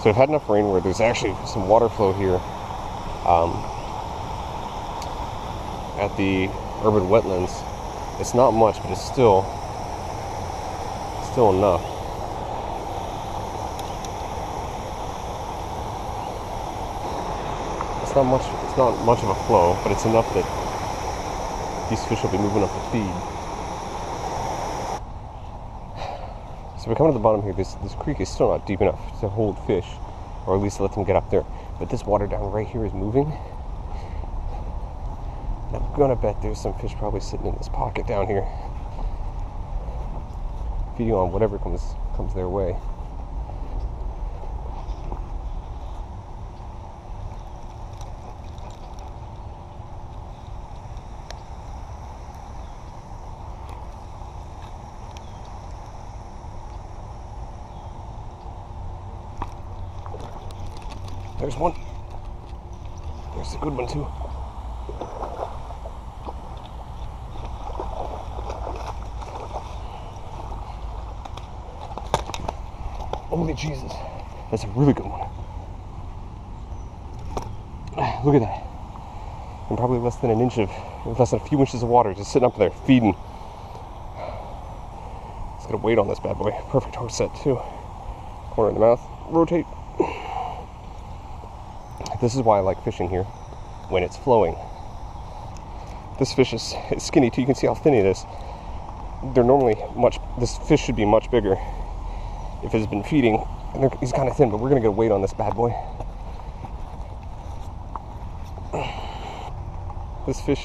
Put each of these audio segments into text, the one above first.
So I've had enough rain where there's actually some water flow here at the urban wetlands. It's not much, but it's still enough. It's not much of a flow, but it's enough that these fish will be moving up to feed. So we're coming to the bottom here. This creek is still not deep enough to hold fish, or at least let them get up there. But this water down right here is moving. And I'm gonna bet there's some fish probably sitting in this pocket down here, feeding on whatever comes their way. There's one. There's a good one too. Holy Jesus. That's a really good one. Look at that. And probably less than a few inches of water just sitting up there feeding. It's gonna wait on this bad boy. Perfect hook set too. Corner in the mouth. Rotate. This is why I like fishing here when it's flowing. This fish is skinny too. You can see how thin it is. This fish should be much bigger if it's been feeding. And he's kind of thin, but we're gonna get a weight on this bad boy. This fish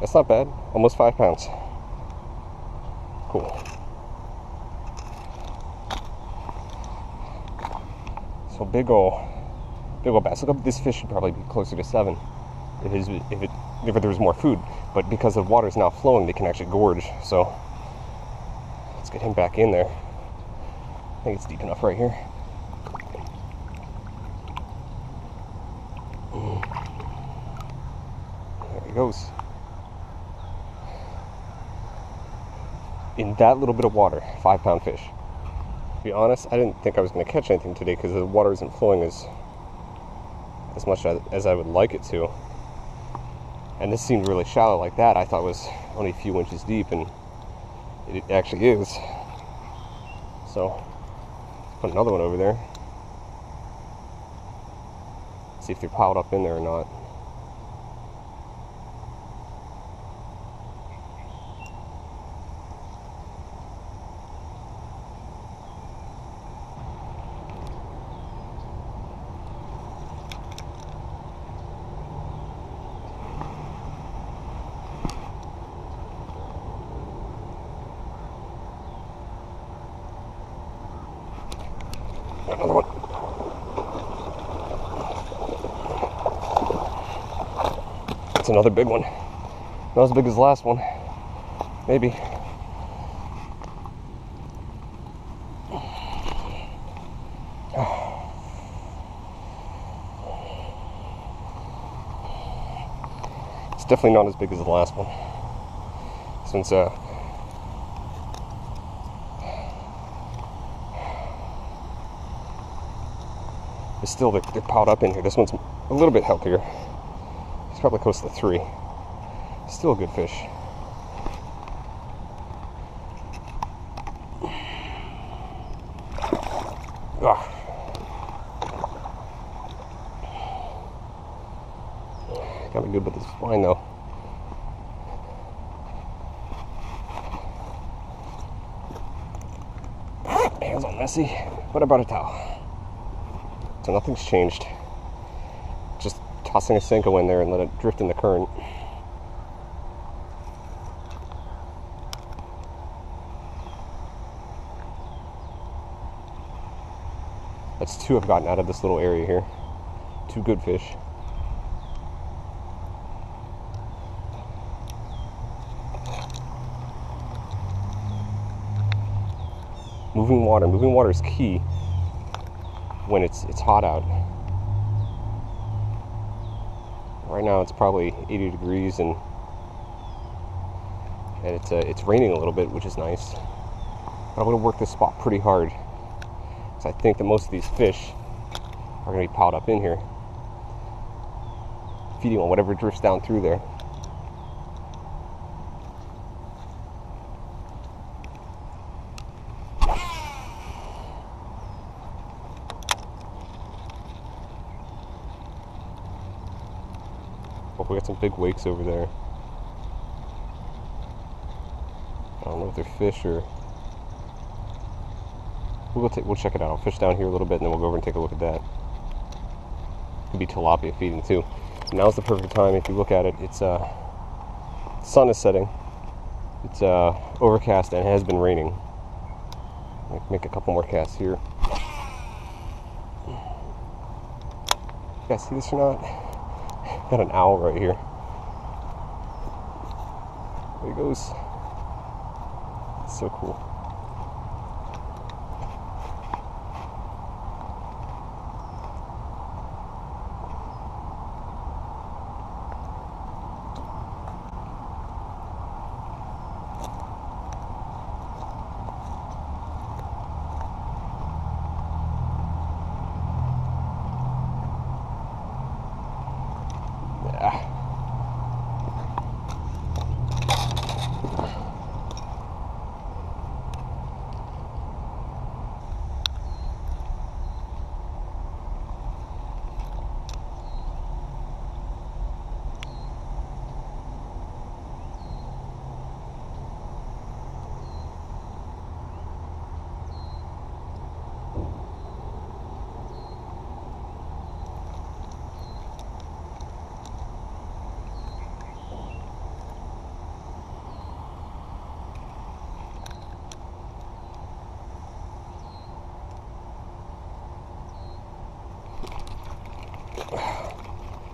that's not bad, almost 5 pounds. Cool. So big ol' bass. Look up, this fish should probably be closer to 7 if there was more food. But because the water is now flowing, they can actually gorge. So let's get him back in there. I think it's deep enough right here. There he goes. In that little bit of water, 5 pound fish. To be honest, I didn't think I was going to catch anything today because the water isn't flowing as much as I would like it to. And this seemed really shallow like that. I thought it was only a few inches deep, and it actually is. So, let's put another one over there. See if they're piled up in there or not. Another one. That's another big one. Not as big as the last one. Maybe. It's definitely not as big as the last one. Since still they're piled up in here. This one's a little bit healthier. It's probably close to 3. Still a good fish. Ugh. Got me good with this line though. Hands all messy, but I brought a towel. So nothing's changed. Just tossing a Senko in there and let it drift in the current. That's 2 I've gotten out of this little area here. 2 good fish. Moving water is key when it's hot out. Right now it's probably 80 degrees and it's raining a little bit, which is nice. But I'm gonna work this spot pretty hard So I think that most of these fish are going to be piled up in here, feeding on whatever drifts down through there. Oh, we got some big wakes over there. I don't know if they're fish or... We'll check it out. I'll fish down here a little bit and then we'll go over and take a look at that. Could be tilapia feeding too. Now's the perfect time. If you look at it, it's sun is setting. It's overcast and it has been raining. Make a couple more casts here. You guys see this or not? Got an owl right here. There he goes. It's so cool.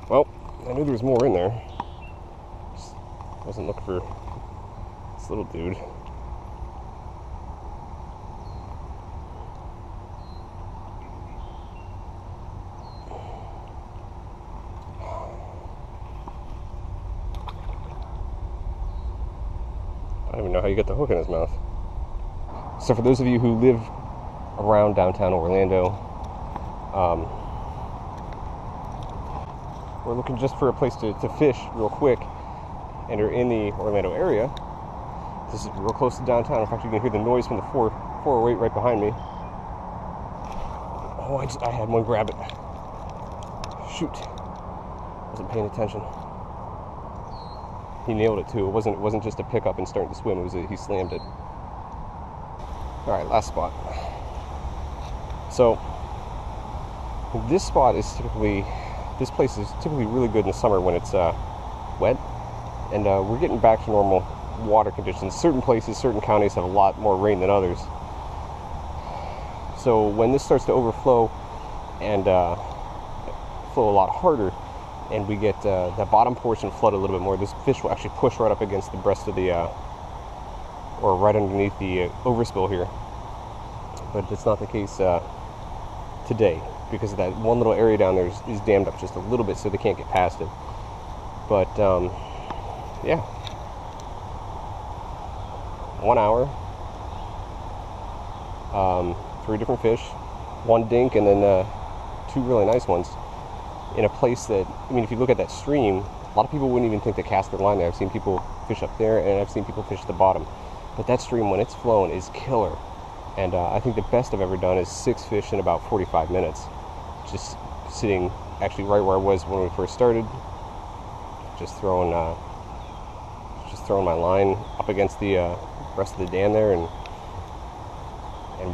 Well, I knew there was more in there. Just wasn't looking for this little dude. I don't even know how you get the hook in his mouth. So for those of you who live around downtown Orlando, we're looking just for a place to fish real quick and are in the Orlando area. This is real close to downtown. In fact, you can hear the noise from the 408 right behind me. Oh, I had one grab it. Shoot. Wasn't paying attention. He nailed it too. It wasn't just a pickup and starting to swim. It was he slammed it. All right, last spot. So this spot is typically... This place is typically really good in the summer when it's wet, and we're getting back to normal water conditions. Certain places, certain counties have a lot more rain than others. So when this starts to overflow and flow a lot harder, and we get that bottom portion flood a little bit more, this fish will actually push right up against the breast of the, or right underneath the overspill here. But it's not the case today, because of that one little area down there is dammed up just a little bit so they can't get past it. But yeah, 1 hour, 3 different fish, 1 dink, and then 2 really nice ones in a place that, I mean, if you look at that stream, a lot of people wouldn't even think to cast their line there. I've seen people fish up there and I've seen people fish at the bottom, but that stream, when it's flowing, is killer. And I think the best I've ever done is 6 fish in about 45 minutes. Just sitting actually right where I was when we first started, just throwing my line up against the rest of the dam there and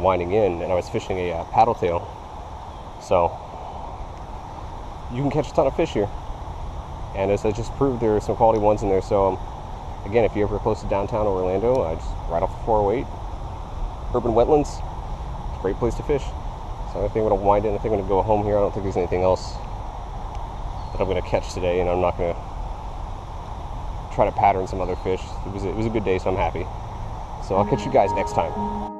winding in, and I was fishing a paddle tail. So you can catch a ton of fish here, and as I just proved, there are some quality ones in there. So again, if you're ever close to downtown Orlando, just right off the 408, urban wetlands, it's a great place to fish. So I think I'm going to wind in. I think I'm going to go home here. I don't think there's anything else that I'm going to catch today, and I'm not going to try to pattern some other fish. It was a good day, so I'm happy. So I'll catch you guys next time.